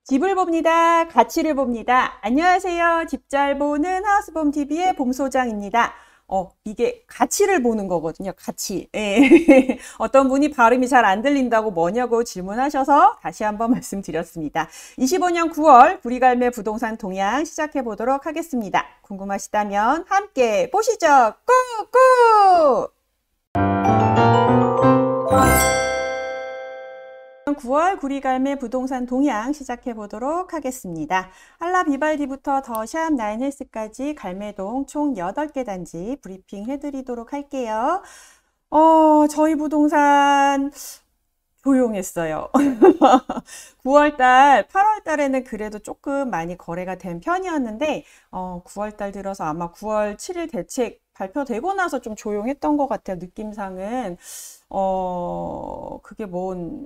집을 봅니다. 가치를 봅니다. 안녕하세요. 집 잘 보는 하우스봄TV의 봄소장입니다. 이게 가치를 보는 거거든요. 가치. 예. 어떤 분이 발음이 잘 안 들린다고 뭐냐고 질문하셔서 다시 한번 말씀드렸습니다. 25년 9월 구리갈매 부동산 동향 시작해 보도록 하겠습니다. 궁금하시다면 함께 보시죠. 꾹꾹! 9월 구리갈매 부동산 동향 시작해 보도록 하겠습니다. 한라 비발디부터 더샵 나인헬스까지 갈매동 총 8개 단지 브리핑 해드리도록 할게요. 저희 부동산 조용했어요. 9월달, 8월달에는 그래도 조금 많이 거래가 된 편이었는데 9월달 들어서 아마 9월 7일 대책 발표되고 나서 좀 조용했던 것 같아요. 느낌상은 그게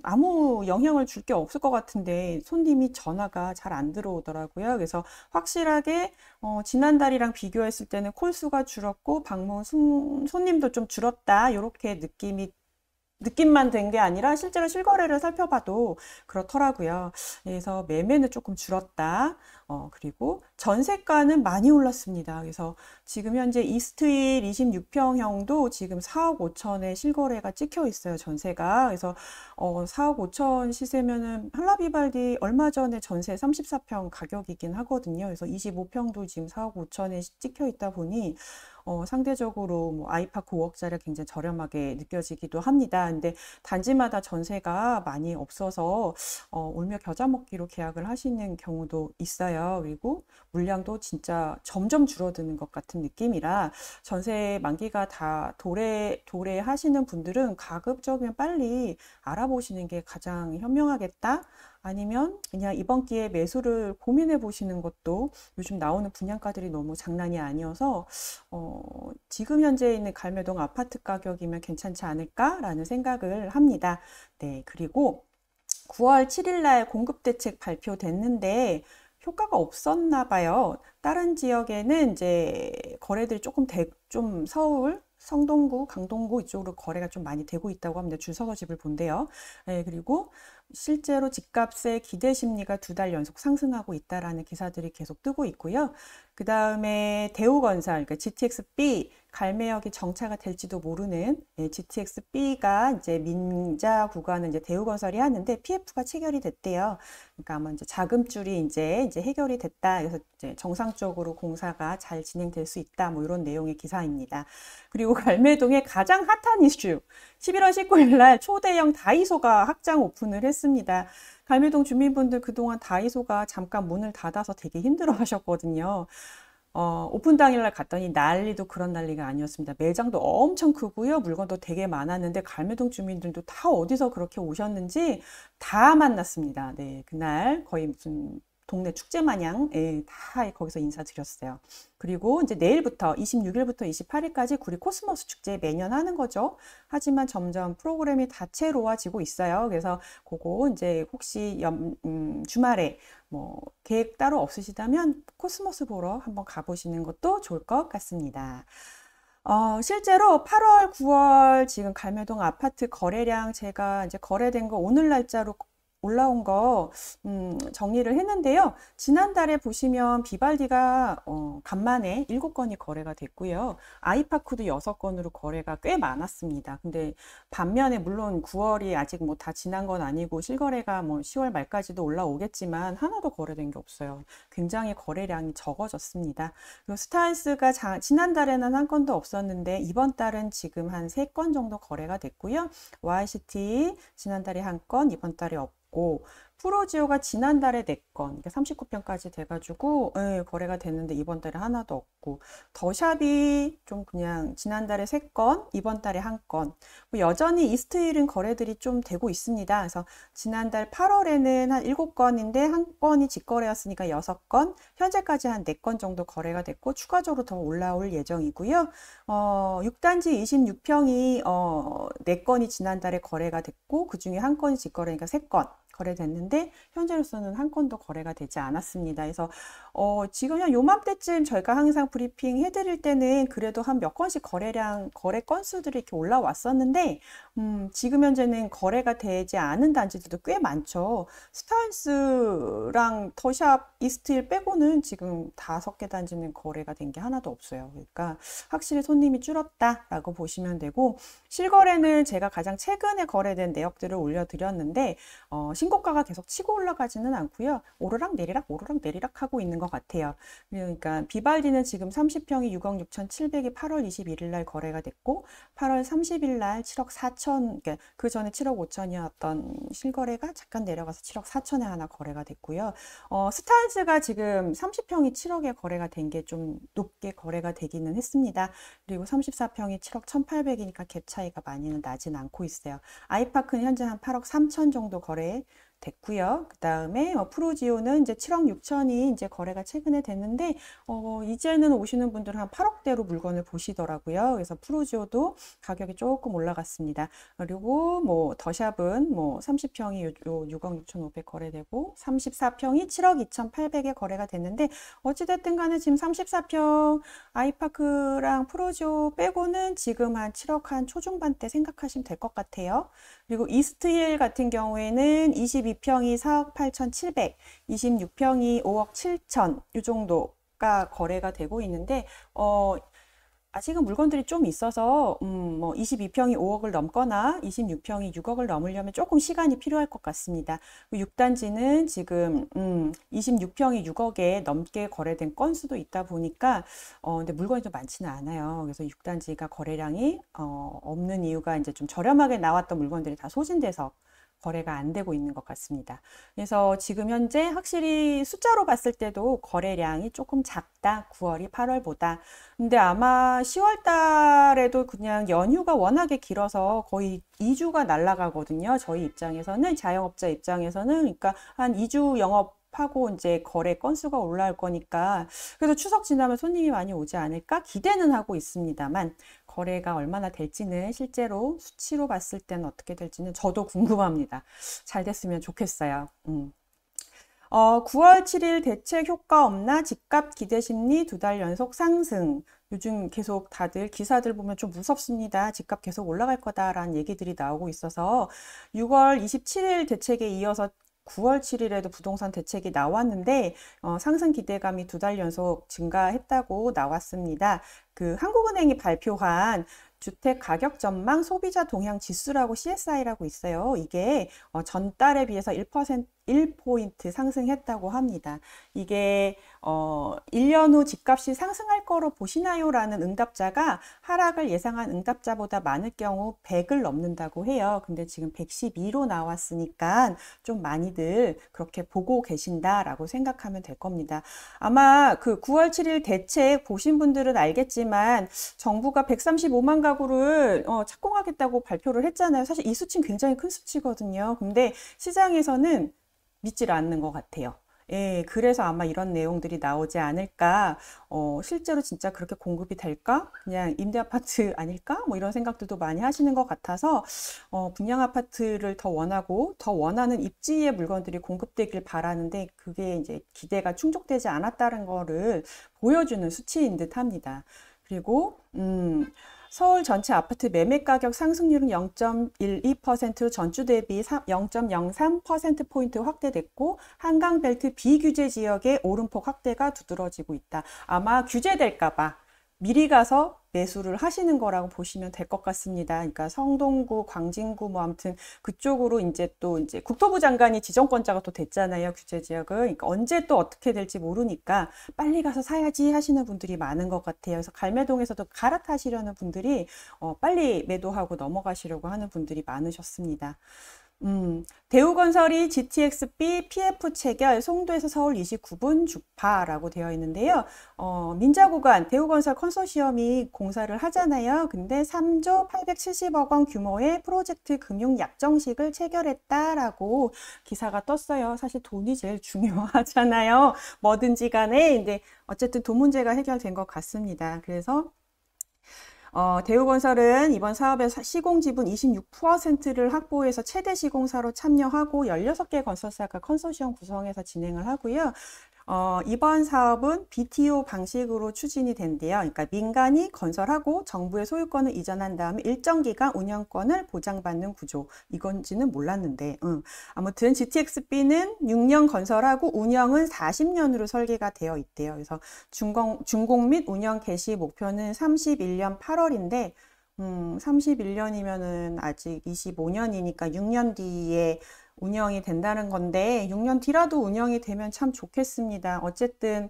아무 영향을 줄 게 없을 것 같은데 손님이 전화가 잘 안 들어오더라고요. 그래서 확실하게 지난달이랑 비교했을 때는 콜수가 줄었고 방문 손님도 좀 줄었다. 이렇게 느낌만 된 게 아니라 실제로 실거래를 살펴봐도 그렇더라고요. 그래서 매매는 조금 줄었다. 그리고 전세가는 많이 올랐습니다. 그래서 지금 현재 이스트힐 26평형도 지금 4억 5천에 실거래가 찍혀 있어요. 전세가. 그래서 4억 5천 시세면은 한라비발디 얼마 전에 전세 34평 가격이긴 하거든요. 그래서 25평도 지금 4억 5천에 찍혀 있다 보니 상대적으로 아이파크 5억짜리가 굉장히 저렴하게 느껴지기도 합니다. 근데 단지마다 전세가 많이 없어서 울며 겨자 먹기로 계약을 하시는 경우도 있어요. 그리고 물량도 진짜 점점 줄어드는 것 같은 느낌이라 전세 만기가 다 도래하시는 분들은 가급적이면 빨리 알아보시는 게 가장 현명하겠다. 아니면 그냥 이번 기회에 매수를 고민해 보시는 것도 요즘 나오는 분양가들이 너무 장난이 아니어서 지금 현재 있는 갈매동 아파트 가격이면 괜찮지 않을까라는 생각을 합니다. 네, 그리고 9월 7일 날 공급대책 발표됐는데 효과가 없었나 봐요. 다른 지역에는 이제 거래들이 좀 서울, 성동구, 강동구 이쪽으로 거래가 좀 많이 되고 있다고 합니다. 줄 서서 집을 본대요. 네, 그리고 실제로 집값의 기대 심리가 2달 연속 상승하고 있다라는 기사들이 계속 뜨고 있고요. 그 다음에 대우건설, 그러니까 GTX-B 갈매역이 정차가 될지도 모르는 GTX-B가 이제 민자 구간은 이제 대우건설이 하는데 PF가 체결이 됐대요. 그러니까 아마 이제 자금줄이 이제 해결이 됐다. 그래서 이제 정상적으로 공사가 잘 진행될 수 있다. 뭐 이런 내용의 기사입니다. 그리고 갈매동의 가장 핫한 이슈. 11월 19일 날 초대형 다이소가 확장 오픈을 했습니다. 갈매동 주민분들 그동안 다이소가 잠깐 문을 닫아서 되게 힘들어 하셨거든요. 오픈 당일날 갔더니 난리도 그런 난리가 아니었습니다. 매장도 엄청 크고요. 물건도 되게 많았는데 갈매동 주민들도 다 어디서 그렇게 오셨는지 다 만났습니다. 네, 그날 거의 무슨 동네 축제 마냥 다 거기서 인사드렸어요. 그리고 이제 내일부터 26일부터 28일까지 구리 코스모스 축제 매년 하는 거죠. 하지만 점점 프로그램이 다채로워지고 있어요. 그래서 그거 이제 혹시 주말에 뭐 계획 따로 없으시다면 코스모스 보러 한번 가보시는 것도 좋을 것 같습니다. 실제로 8월, 9월 지금 갈매동 아파트 거래량 제가 이제 거래된 거 오늘 날짜로 올라온 거 정리를 했는데요. 지난달에 보시면 비발디가 간만에 7건이 거래가 됐고요. 아이파크도 6건으로 거래가 꽤 많았습니다. 근데 반면에 물론 9월이 아직 뭐 다 지난 건 아니고 실거래가 뭐 10월 말까지도 올라오겠지만 하나도 거래된 게 없어요. 굉장히 거래량이 적어졌습니다. 그리고 스타일스가 지난달에는 한 건도 없었는데 이번 달은 지금 한 3건 정도 거래가 됐고요. YCT 지난달에 한 건, 이번 달에 없고 프로지오가 지난달에 4건, 그러니까 39평까지 돼가지고 거래가 됐는데 이번 달에 하나도 없고 더샵이 좀 그냥 지난달에 3건, 이번 달에 1건 뭐 여전히 이스트힐은 거래들이 좀 되고 있습니다. 그래서 지난달 8월에는 한 7건인데 1건이 직거래였으니까 6건, 현재까지 한 4건 정도 거래가 됐고 추가적으로 더 올라올 예정이고요. 6단지 26평이 4건이 지난달에 거래가 됐고 그 중에 1건이 직거래니까 3건 거래됐는데 현재로서는 한 건도 거래가 되지 않았습니다. 그래서 지금 한 요맘때쯤 저희가 항상 브리핑 해드릴 때는 그래도 한 몇 건씩 거래 건수들이 이렇게 올라왔었는데 지금 현재는 거래가 되지 않은 단지들도 꽤 많죠. 스타일스랑 더샵, 이스트힐 빼고는 지금 5개 단지는 거래가 된 게 하나도 없어요. 그러니까 확실히 손님이 줄었다라고 보시면 되고, 실거래는 제가 가장 최근에 거래된 내역들을 올려드렸는데 신고가가 계속 치고 올라가지는 않고요. 오르락 내리락 오르락 내리락 하고 있는 것 같아요. 그러니까 비발디는 지금 30평이 6억 6,700이 8월 21일 날 거래가 됐고 8월 30일 날 7억 4천, 그러니까 그 전에 7억 5천이었던 실거래가 잠깐 내려가서 7억 4천에 하나 거래가 됐고요. 스타일즈가 지금 30평이 7억에 거래가 된 게 좀 높게 거래가 되기는 했습니다. 그리고 34평이 7억 1,800이니까 갭 차이가 많이는 나진 않고 있어요. 아이파크는 현재 한 8억 3천 정도 거래 됐고요. 그 다음에 프로지오는 이제 7억 6천이 이제 거래가 최근에 됐는데 이제는 오시는 분들은 한 8억대로 물건을 보시더라고요. 그래서 프로지오도 가격이 조금 올라갔습니다. 그리고 뭐 더샵은 뭐 30평이 6억 6,500 거래되고 34평이 7억 2,800에 거래가 됐는데 어찌됐든 간에 지금 34평 아이파크랑 프로지오 빼고는 지금 한 7억 한 초중반대 생각하시면 될 것 같아요. 그리고 이스트힐 같은 경우에는 22평이 4억 8,700, 26평이 5억 7천 이 정도가 거래가 되고 있는데 아직은 물건들이 좀 있어서 뭐 22평이 5억을 넘거나 26평이 6억을 넘으려면 조금 시간이 필요할 것 같습니다. 6단지는 지금 26평이 6억에 넘게 거래된 건수도 있다 보니까 근데 물건이 좀 많지는 않아요. 그래서 6단지가 거래량이 없는 이유가 이제 좀 저렴하게 나왔던 물건들이 다 소진돼서 거래가 안 되고 있는 것 같습니다. 그래서 지금 현재 확실히 숫자로 봤을 때도 거래량이 조금 작다. 9월이 8월보다. 근데 아마 10월 달에도 그냥 연휴가 워낙에 길어서 거의 2주가 날아가거든요. 저희 입장에서는, 자영업자 입장에서는. 그러니까 한 2주 영업하고 이제 거래 건수가 올라올 거니까 그래서 추석 지나면 손님이 많이 오지 않을까 기대는 하고 있습니다만 거래가 얼마나 될지는 실제로 수치로 봤을 때는 어떻게 될지는 저도 궁금합니다. 잘 됐으면 좋겠어요. 9월 7일 대책 효과 없나? 집값 기대 심리 2달 연속 상승. 요즘 계속 다들 기사들 보면 좀 무섭습니다. 집값 계속 올라갈 거다라는 얘기들이 나오고 있어서 6월 27일 대책에 이어서 9월 7일에도 부동산 대책이 나왔는데 상승 기대감이 2달 연속 증가했다고 나왔습니다. 그 한국은행이 발표한 주택 가격 전망 소비자 동향 지수라고 CSI라고 있어요. 이게 전달에 비해서 1포인트 상승했다고 합니다. 이게 1년 후 집값이 상승할 거로 보시나요? 라는 응답자가 하락을 예상한 응답자보다 많을 경우 100을 넘는다고 해요. 근데 지금 112로 나왔으니까 좀 많이들 그렇게 보고 계신다라고 생각하면 될 겁니다. 아마 그 9월 7일 대책 보신 분들은 알겠지만 정부가 135만 가구를 착공하겠다고 발표를 했잖아요. 사실 이 수치는 굉장히 큰 수치거든요. 근데 시장에서는 믿질 않는 것 같아요. 예, 그래서 아마 이런 내용들이 나오지 않을까. 실제로 진짜 그렇게 공급이 될까? 그냥 임대 아파트 아닐까? 뭐 이런 생각들도 많이 하시는 것 같아서 분양 아파트를 더 원하고 더 원하는 입지의 물건들이 공급되길 바라는데 그게 이제 기대가 충족되지 않았다는 거를 보여주는 수치인 듯 합니다. 그리고 서울 전체 아파트 매매 가격 상승률은 0.12%로 전주 대비 0.03%포인트 확대됐고 한강벨트 비규제 지역의 오름폭 확대가 두드러지고 있다. 아마 규제될까 봐 미리 가서 매수를 하시는 거라고 보시면 될 것 같습니다. 그러니까 성동구, 광진구 뭐 아무튼 그쪽으로 이제 또 이제 국토부 장관이 지정권자가 또 됐잖아요. 규제 지역을. 그러니까 언제 또 어떻게 될지 모르니까 빨리 가서 사야지 하시는 분들이 많은 것 같아요. 그래서 갈매동에서도 갈아타시려는 분들이 빨리 매도하고 넘어가시려고 하는 분들이 많으셨습니다. 대우건설이 GTX-B PF 체결 송도에서 서울 29분 주파라고 되어 있는데요. 민자구간 대우건설 컨소시엄이 공사를 하잖아요. 근데 3조 870억 원 규모의 프로젝트 금융 약정식을 체결했다라고 기사가 떴어요. 사실 돈이 제일 중요하잖아요. 뭐든지 간에. 근데 어쨌든 돈 문제가 해결된 것 같습니다. 그래서 대우건설은 이번 사업의 시공지분 26%를 확보해서 최대 시공사로 참여하고 16개 건설사가 컨소시엄 구성해서 진행을 하고요. 이번 사업은 BTO 방식으로 추진이 된대요. 그러니까 민간이 건설하고 정부의 소유권을 이전한 다음에 일정 기간 운영권을 보장받는 구조. 이건지는 몰랐는데, 아무튼 GTX-B는 6년 건설하고 운영은 40년으로 설계가 되어 있대요. 그래서 준공 및 운영 개시 목표는 31년 8월인데, 31년이면은 아직 25년이니까 6년 뒤에 운영이 된다는 건데 6년 뒤라도 운영이 되면 참 좋겠습니다. 어쨌든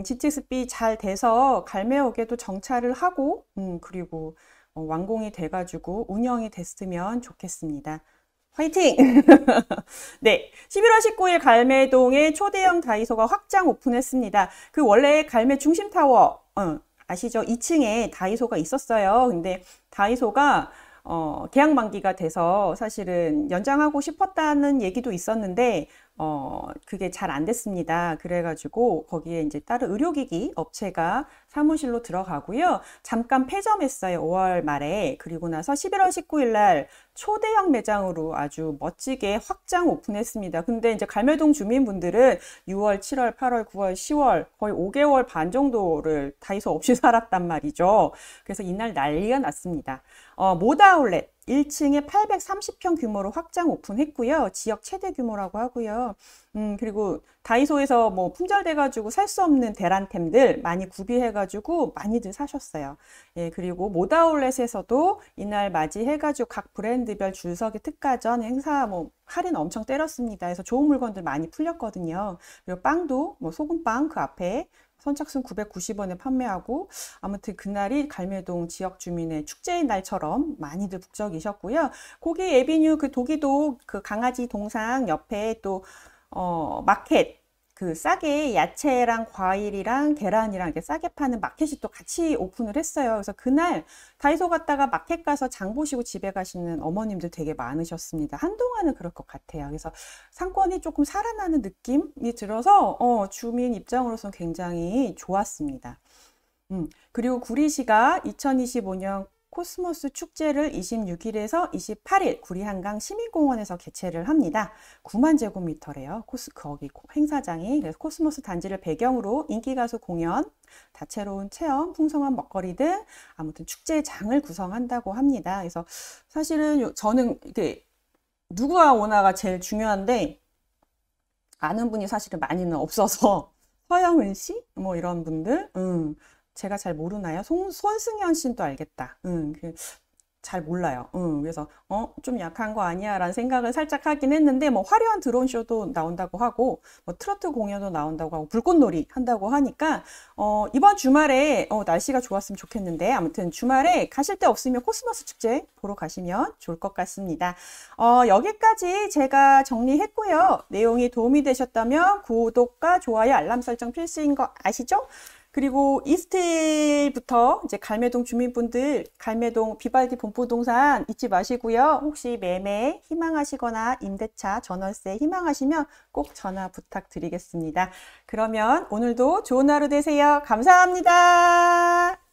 GTX-B 잘 돼서 갈매역에도 정차를 하고 그리고 완공이 돼가지고 운영이 됐으면 좋겠습니다. 화이팅! 네, 11월 19일 갈매동에 초대형 다이소가 확장 오픈했습니다. 그 원래 갈매 중심타워 아시죠? 2층에 다이소가 있었어요. 근데 다이소가 계약 만기가 돼서 사실은 연장하고 싶었다는 얘기도 있었는데 그게 잘 안 됐습니다. 그래가지고 거기에 이제 다른 의료기기 업체가 사무실로 들어가고요. 잠깐 폐점했어요. 5월 말에. 그리고 나서 11월 19일 날 초대형 매장으로 아주 멋지게 확장 오픈했습니다. 근데 이제 갈매동 주민분들은 6월, 7월, 8월, 9월, 10월 거의 5개월 반 정도를 다이소 없이 살았단 말이죠. 그래서 이날 난리가 났습니다. 모다아울렛 1층에 830평 규모로 확장 오픈했고요. 지역 최대 규모라고 하고요. 그리고 다이소에서 뭐 품절돼가지고 살 수 없는 대란템들 많이 구비해가지고 많이들 사셨어요. 예, 그리고 모다아울렛에서도 이날 맞이해가지고 각 브랜드별 줄서기 특가전 행사 뭐 할인 엄청 때렸습니다. 그래서 좋은 물건들 많이 풀렸거든요. 그리고 빵도 뭐 소금빵 그 앞에 선착순 990원에 판매하고 아무튼 그날이 갈매동 지역 주민의 축제인 날처럼 많이들 북적이셨고요. 고기 에비뉴 그 도기도 그 강아지 동상 옆에 또 마켓 그 싸게 야채랑 과일이랑 계란이랑 이렇게 싸게 파는 마켓이 또 같이 오픈을 했어요. 그래서 그날 다이소 갔다가 마켓 가서 장 보시고 집에 가시는 어머님들 되게 많으셨습니다. 한동안은 그럴 것 같아요. 그래서 상권이 조금 살아나는 느낌이 들어서 주민 입장으로서는 굉장히 좋았습니다. 그리고 구리시가 2025년 코스모스 축제를 26일에서 28일 구리 한강 시민공원에서 개최를 합니다. 9만 제곱미터래요. 거기 행사장이. 그래서 코스모스 단지를 배경으로 인기가수 공연, 다채로운 체험, 풍성한 먹거리 등 아무튼 축제장을 구성한다고 합니다. 그래서 사실은 저는 이게 누구가 오나가 제일 중요한데 아는 분이 사실은 많이는 없어서 서영은 씨? 뭐 이런 분들? 제가 잘 모르나요? 손승연 씨는 또 알겠다. 잘 몰라요. 그래서 좀 약한 거 아니야 라는 생각을 살짝 하긴 했는데 뭐 화려한 드론 쇼도 나온다고 하고 뭐 트로트 공연도 나온다고 하고 불꽃놀이 한다고 하니까 이번 주말에 날씨가 좋았으면 좋겠는데 아무튼 주말에 가실 데 없으면 코스모스 축제 보러 가시면 좋을 것 같습니다. 여기까지 제가 정리했고요. 내용이 도움이 되셨다면 구독과 좋아요, 알람 설정 필수인 거 아시죠? 그리고 이스트부터 이제 갈매동 주민분들 갈매동 비발디 본부동산 잊지 마시고요. 혹시 매매 희망하시거나 임대차 전월세 희망하시면 꼭 전화 부탁드리겠습니다. 그러면 오늘도 좋은 하루 되세요. 감사합니다.